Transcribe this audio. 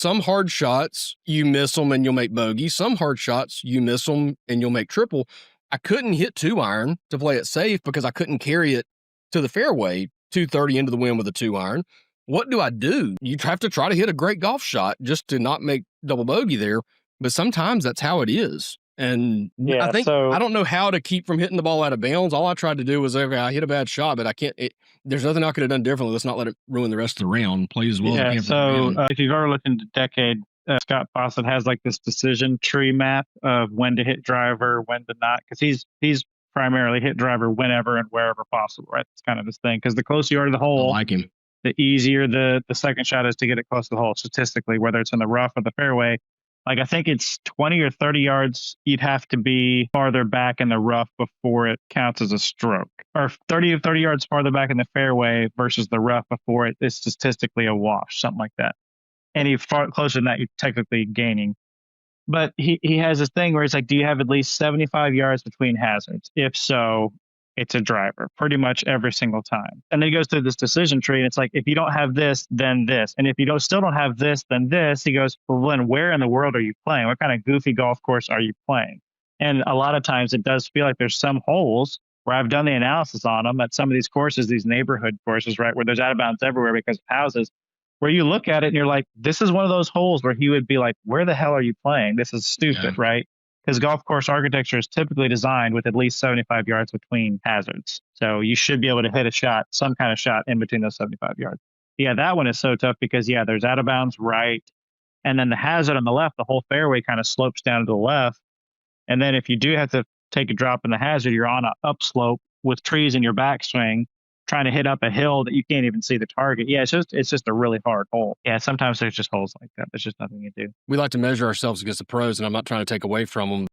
Some hard shots, you miss them and you'll make bogey. Some hard shots, you miss them and you'll make triple. I couldn't hit 2-iron to play it safe because I couldn't carry it to the fairway 230 into the wind with a 2-iron. What do? You have to try to hit a great golf shot just to not make double bogey there. But sometimes that's how it is. And I don't know how to keep from hitting the ball out of bounds. All I tried to do was, okay, I hit a bad shot, but I can't. There's nothing I could have done differently. Let's not let it ruin the rest of the round. Play as well as I can. So if you've ever looked into Decade, Scott Fawcett has like this decision tree map of when to hit driver, when to not, because he's primarily hit driver whenever and wherever possible, right? It's kind of his thing. Because the closer you are to the hole, I like him. The easier the second shot is to get it close to the hole statistically, whether it's in the rough or the fairway. Like I think it's 20 or 30 yards you'd have to be farther back in the rough before it counts as a stroke, or 30 yards farther back in the fairway versus the rough before it is statistically a wash, something like that. Any far closer than that, you're technically gaining. But he has this thing where it's like, do you have at least 75 yards between hazards? If so, it's a driver pretty much every single time. And then he goes through this decision tree and it's like, if you don't have this, then this. And if you still don't have this, then this, he goes, well, then where in the world are you playing? What kind of goofy golf course are you playing? And a lot of times it does feel like there's some holes where I've done the analysis on them at some of these courses, these neighborhood courses, right, where there's out of bounds everywhere because of houses, where you look at it and you're like, this is one of those holes where he would be like, where the hell are you playing? This is stupid, right? Because golf course architecture is typically designed with at least 75 yards between hazards. So you should be able to hit a shot, some kind of shot in between those 75 yards. Yeah, that one is so tough because, there's out of bounds right. And then the hazard on the left, the whole fairway kind of slopes down to the left. And then if you do have to take a drop in the hazard, you're on an upslope with trees in your backswing, trying to hit up a hill that you can't even see the target. Yeah, it's just a really hard hole. Yeah, sometimes there's just holes like that. There's just nothing you do. We like to measure ourselves against the pros, and I'm not trying to take away from them.